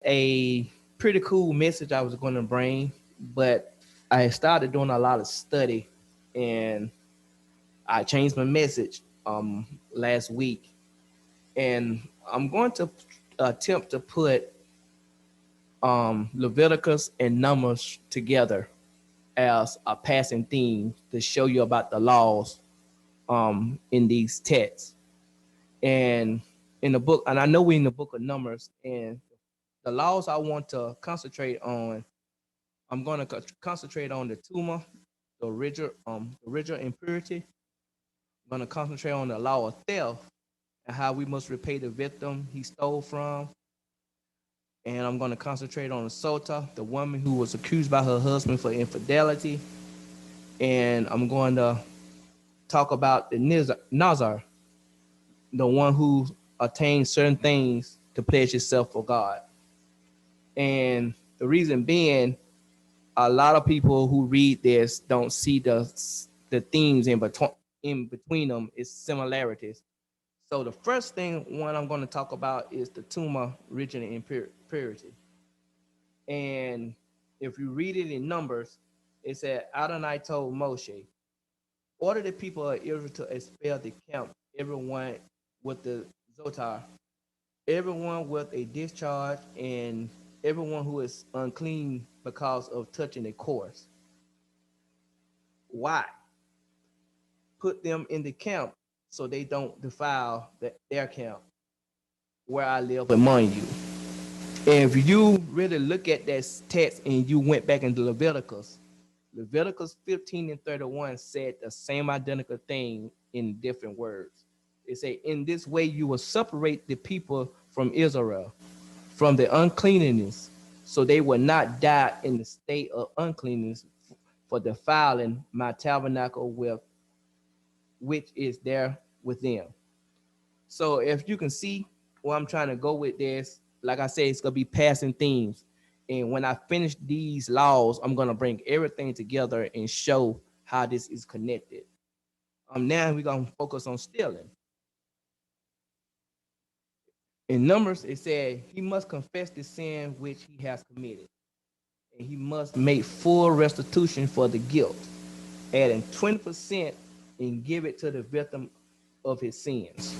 a pretty cool message I was going to bring, but I started doing a lot of study, and I changed my message last week, and I'm going to attempt to put Leviticus and Numbers together as a passing theme to show you about the laws in these texts. And in the book, and I know we're in the book of Numbers, and the laws I want to concentrate on, I'm going to concentrate on the tumor, the original impurity. I'm going to concentrate on the law of theft and how we must repay the victim he stole from. And I'm going to concentrate on the sota, the woman who was accused by her husband for infidelity. And I'm going to talk about the Nazar, the one who attained certain things to pledge himself for God. And the reason being, a lot of people who read this don't see the themes in between them is similarities. So the first one I'm going to talk about is the tumor region impurity. And if you read it in Numbers, it said Adonai told Moshe, order the people of Israel to expel the camp, everyone with the zotar, everyone with a discharge, and everyone who is unclean because of touching a corpse. Why? Put them in the camp so they don't defile their camp where I live among you. And if you really look at that text and you went back into Leviticus 15 and 31 said the same identical thing in different words. It said, in this way you will separate the people from Israel, from the uncleanness, so they will not die in the state of uncleanness for defiling my tabernacle with which is there within. So if you can see where I'm trying to go with this, like I said, it's gonna be passing themes. And when I finish these laws, I'm gonna bring everything together and show how this is connected. Now we're gonna focus on stealing. In Numbers, it said he must confess the sin which he has committed, and he must make full restitution for the guilt, adding 20% and give it to the victim of his sins.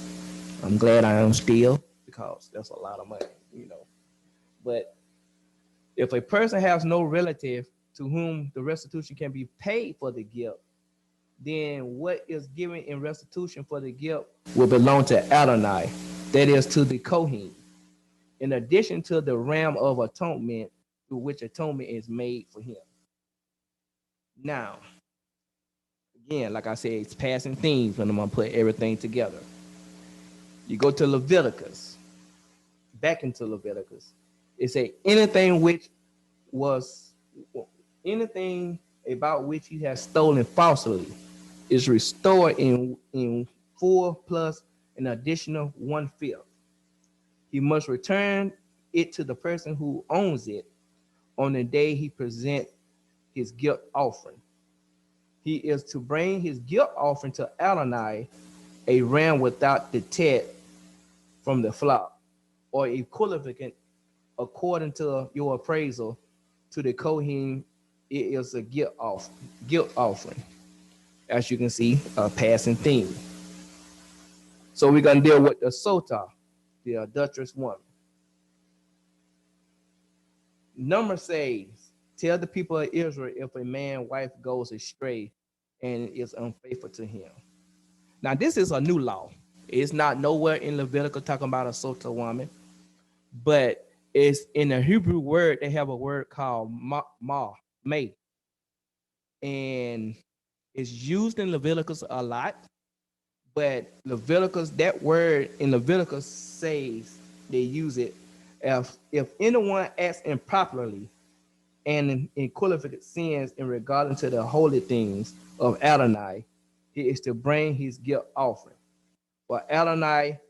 I'm glad I am still because that's a lot of money. But if a person has no relative to whom the restitution can be paid for the guilt, then what is given in restitution for the guilt will belong to Adonai, that is to the Kohen, in addition to the ram of atonement through which atonement is made for him. Now, again, like I said, it's passing themes when I'm gonna put everything together. You go to Leviticus, back into Leviticus. It say was anything about which he has stolen falsely is restored in full plus an additional 1/5. He must return it to the person who owns it on the day he presents his guilt offering. He is to bring his guilt offering to Adonai, a ram without the tet from the flock, or equivalent according to your appraisal to the Kohen. It is a guilt offering. As you can see, a passing theme. So we're gonna deal with the sota, the adulterous woman. Number says, tell the people of Israel if a man's wife goes astray and is unfaithful to him. Now, this is a new law. It's not nowhere in Leviticus talking about a sota woman, but it's in the Hebrew word, they have a word called may, and it's used in Leviticus a lot. But Leviticus, that word in Leviticus says they use it if anyone acts improperly and in qualified sins in regarding to the holy things of Adonai, he is to bring his guilt offering. For Adonai,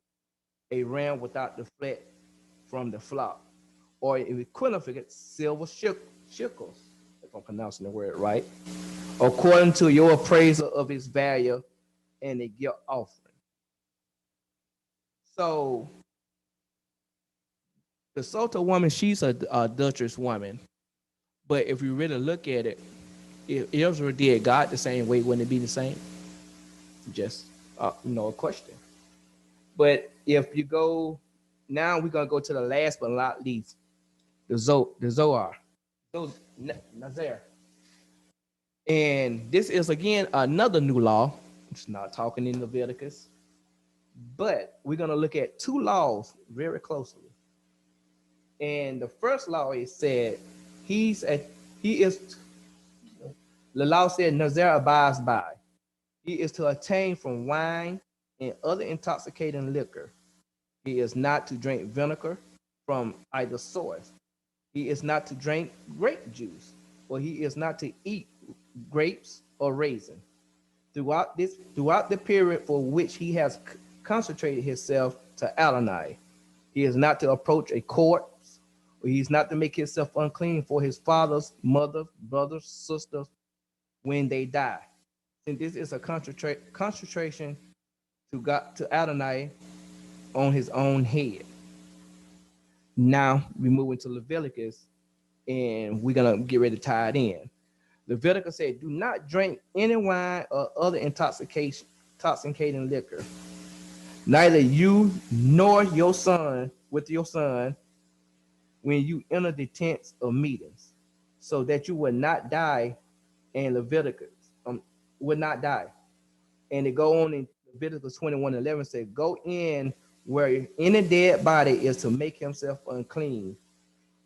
a ram without the flesh from the flock, or equivalent silver shekels, if I'm pronouncing the word right, according to your appraisal of its value and a guilt offering. So The Sota woman, she's a adulterous woman. But if you really look at it, if Israel did God the same way, wouldn't it be the same? Just a question. But if you go now, we're gonna go to the last but not least, the Zohar, those Nazar, and this is again another new law. It's not talking in Leviticus, but we're gonna look at two laws very closely. And the first law is said he is the law said Nazar abides by. He is to attain from wine and other intoxicating liquor. He is not to drink vinegar from either source. He is not to drink grape juice, or he is not to eat grapes or raisin. Throughout the period for which he has concentrated himself to Adonai, he is not to approach a corpse, or he is not to make himself unclean for his father's, mother, brothers, sisters when they die. And this is a concentration to God to Adonai on his own head. Now we move into Leviticus, and we're gonna get ready to tie it in. Leviticus said, "Do not drink any wine or other intoxicating liquor. Neither you nor your son with your son when you enter the tents of meetings, so that you will not die." And Leviticus would not die. And it go on in Leviticus 21:11 said, "Go in where any dead body is to make himself unclean,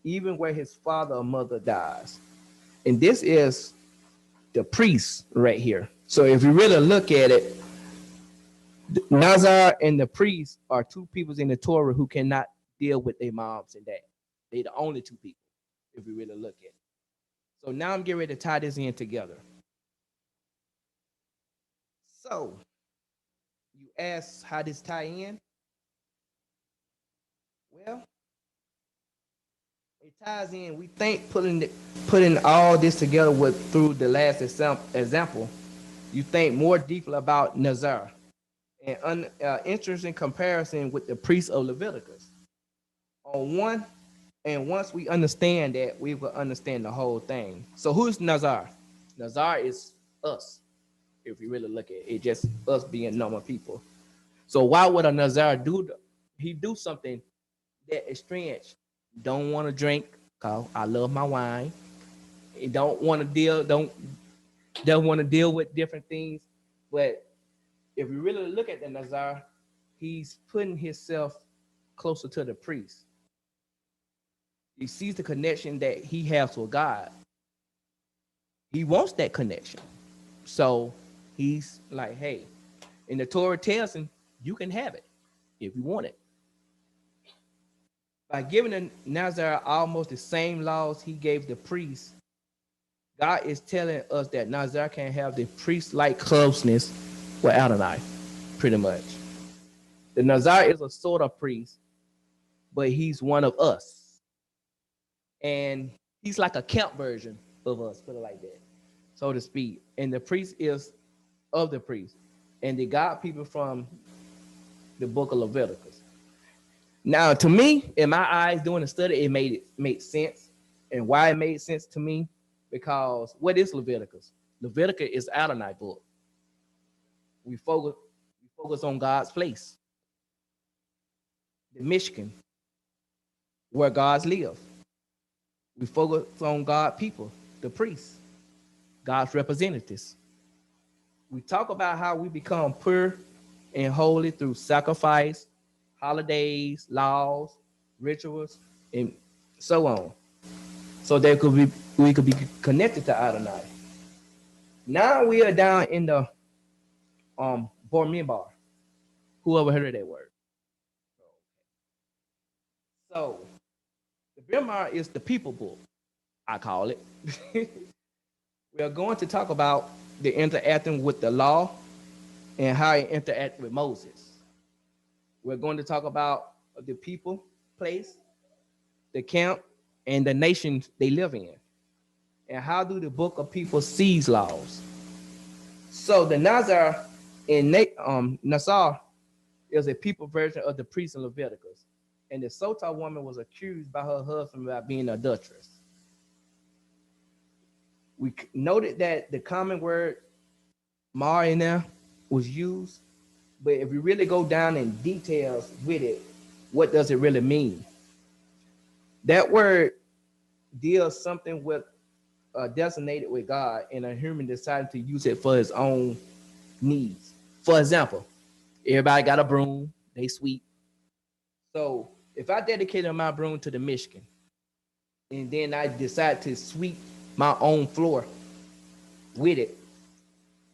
even where his father or mother dies." And this is the priest right here. So if you really look at it, Nazar and the priest are two peoples in the Torah who cannot deal with their moms and dads. They're the only two people, if we really look at it. So now I'm getting ready to tie this in together. So you ask how this tie in? Well, it ties in. We think putting all this together with through the last example, you think more deeply about Nazar and interesting comparison with the priests of Leviticus. On one, and once we understand that, we will understand the whole thing. So who's Nazar? Nazar is us. If you really look at it, just us being normal people. So why would a Nazar do? He do something that is strange. Don't want to drink. Cause I love my wine. He don't want to don't want to deal with different things. But if you really look at the Nazar, he's putting himself closer to the priest. He sees the connection that he has with God. He wants that connection. So he's like, hey, and the Torah tells him, you can have it if you want it. By giving the Nazar almost the same laws he gave the priest, God is telling us that Nazar can have the priest-like closeness with Adonai, pretty much. The Nazar is a sort of priest, but he's one of us. And he's like a camp version of us, put it like that, so to speak. And the priest is of the priest. And they got people from the book of Leviticus. Now, to me, in my eyes, doing the study, it made sense. And why it made sense to me, because what is Leviticus? Leviticus is Adonai book. We focus on God's place, the Michigan, where God's live. We focus on God people, the priests, God's representatives. We talk about how we become pure and holy through sacrifice, holidays, laws, rituals, and so on. So that we could be connected to Adonai. Now we are down in the Bar Minbar. Whoever heard of that word? So the Minbar is the people book, I call it. We are going to talk about the interacting with the law and how it interact with Moses. We're going to talk about the people, place, the camp, and the nations they live in. And how do the book of people seize laws? So the Nazar in Nazar is a people version of the priest in Leviticus. And the Sotah woman was accused by her husband about being an adulteress. We noted that the common word mar in there was used, but if we really go down in details with it, what does it really mean? That word deals something with designated with God, and a human decided to use it for his own needs. For example, everybody got a broom, they sweep. So if I dedicated my broom to the Michigan, and then I decide to sweep my own floor with it,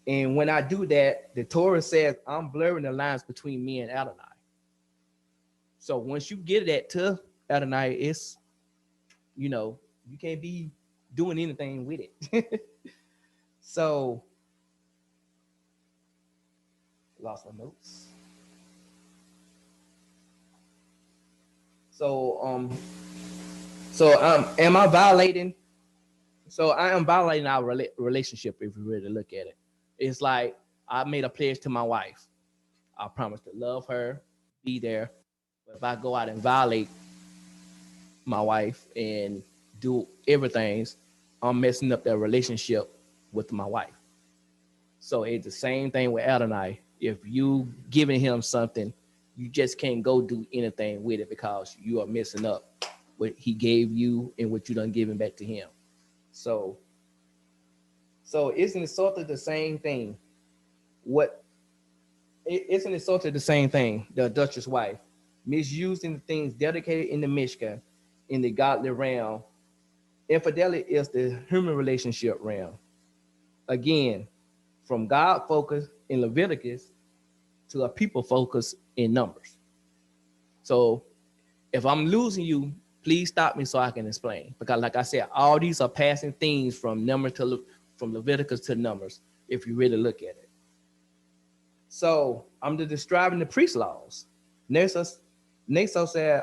and when I do that, the Torah says I'm blurring the lines between me and Adonai. So once you get that to Adonai, it's, you know, you can't be doing anything with it. So lost my notes. So am I violating? So I am violating our relationship if you really look at it. It's like I made a pledge to my wife. I promise to love her, be there. But if I go out and violate my wife and do everything, I'm messing up that relationship with my wife. So it's the same thing with Adonai. If you giving him something, you just can't go do anything with it because you are messing up what he gave you and what you done given back to him. So isn't it sort of the same thing? What isn't it sort of the same thing? The Duchess wife misusing the things dedicated in the Mishkan in the godly realm. Infidelity is the human relationship realm. Again, from God focus in Leviticus to a people focus in Numbers. So if I'm losing you, please stop me so I can explain. Because like I said, all these are passing themes from Numbers to from Leviticus to Numbers, if you really look at it. So I'm just describing the priest laws. Naso said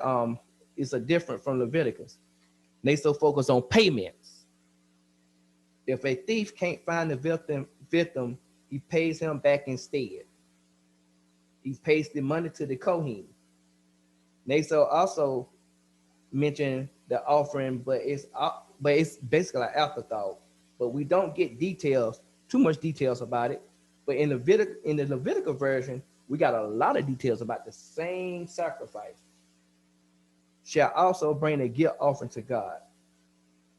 it's a different from Leviticus. Naso focus on payments. If a thief can't find the victim, he pays him back instead. He pays the money to the Kohen. Naso also mentioned the offering, but it's basically an afterthought. But we don't get too much details about it. But in the Levitical version, we got a lot of details about the same sacrifice. Shall also bring a guilt offering to God,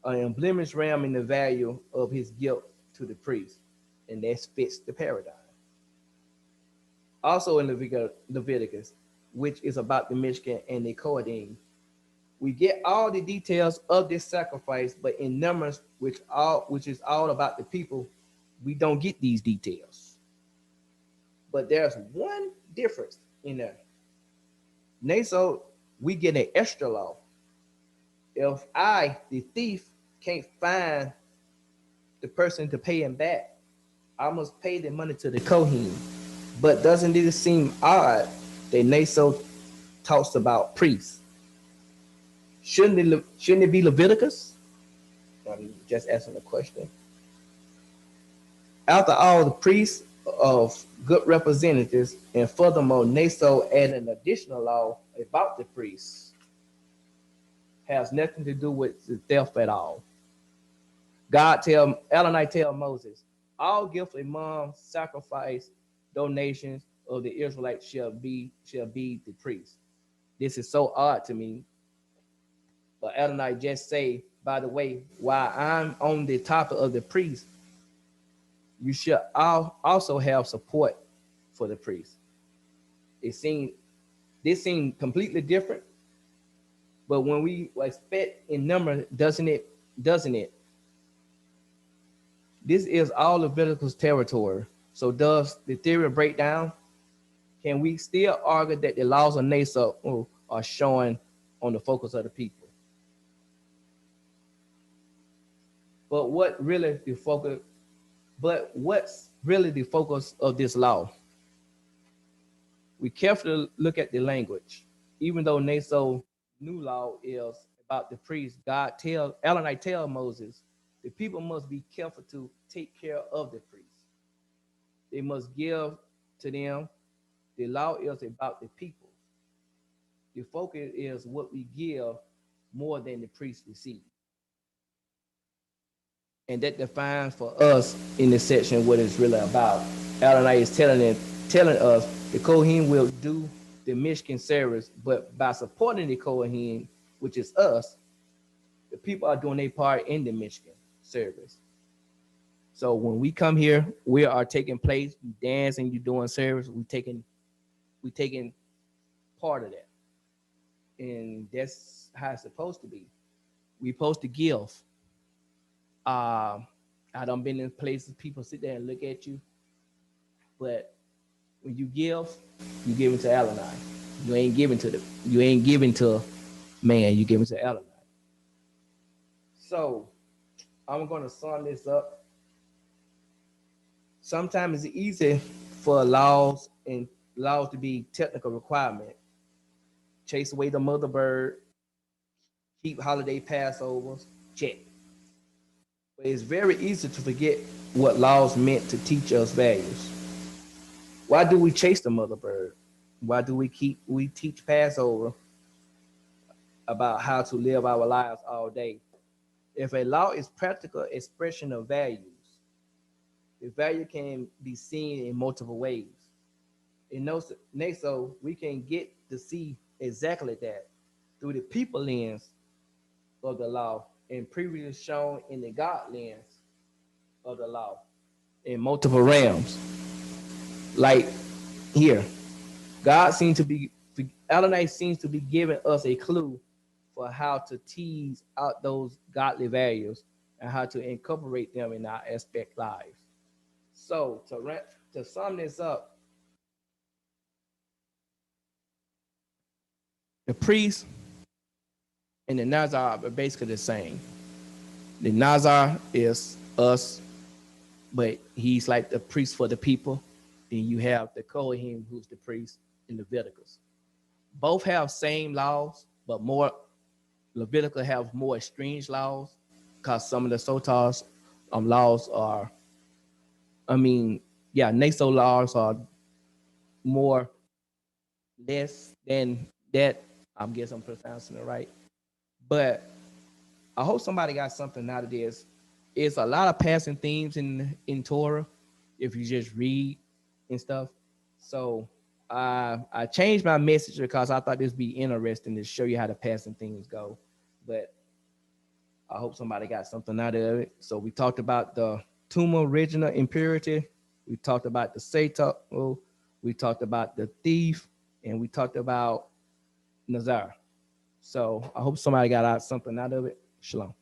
an unblemished ram in the value of his guilt to the priest, and that fits the paradigm. Also in Leviticus, which is about the Mishkan and the Kohanim, we get all the details of this sacrifice, but in Numbers, which is all about the people, we don't get these details. But there's one difference in there. Naso, we get an extra law. If I, the thief, can't find the person to pay him back, I must pay the money to the Kohen. But doesn't it seem odd that Naso talks about priests? Shouldn't it be Leviticus? I'm just asking a question. After all, the priests of good representatives, and furthermore, Naso added an additional law about the priests, has nothing to do with the theft at all. Adonai tell Moses, all gifts among sacrifice, donations of the Israelites shall be the priest. This is so odd to me. But Adonai just say, by the way, while I'm on the topic of the priest, you should also have support for the priest. This seemed completely different, but when we expect in number, doesn't it? This is all Leviticus territory. So does the theory break down? Can we still argue that the laws of Nasa are showing on the focus of the people? But what's really the focus of this law? We carefully look at the language. Even though Naso new law is about the priest, Adonai tell Moses, the people must be careful to take care of the priest. They must give to them. The law is about the people. The focus is what we give more than the priest receive. And that defines for us in this section what it's really about. Adonai is telling us the Kohen will do the Michigan service, but by supporting the Kohen, which is us, the people are doing their part in the Michigan service. So when we come here, we are taking place, you dancing, you doing service, we taking part of that. And that's how it's supposed to be. We supposed to give. Uh, I done been in places people sit there and look at you, but when you give it to Adonai. You ain't giving to man, you giving to Adonai. So I'm gonna sum this up. Sometimes it's easy for laws to be technical requirement. Chase away the mother bird, keep holiday Passovers, check. But it's very easy to forget what laws meant to teach us values. Why do we chase the mother bird? Why do we teach Passover about how to live our lives all day? If a law is practical expression of values, the value can be seen in multiple ways. In so we can get to see exactly that through the people lens of the law and previously shown in the God lens of the law in multiple realms. Like here, God seems to be Adonai seems to be giving us a clue for how to tease out those godly values and how to incorporate them in our aspect lives. So to sum this up, the priest and the Nazar are basically the same. The Nazar is us, but he's like the priest for the people. Then you have the Kohen, who's the priest in Leviticus. Both have same laws, but more Leviticus have more stringent laws because some of the Sotas laws are, I mean, yeah, NASO laws are more less than that. I guess I'm pronouncing it right. But I hope somebody got something out of this. It's a lot of passing themes in Torah if you just read and stuff. So I changed my message because I thought this would be interesting to show you how the passing themes go. But I hope somebody got something out of it. So we talked about the tumor original impurity. We talked about the Satan. We talked about the thief, and we talked about Nazar. So I hope somebody got out something out of it. Shalom.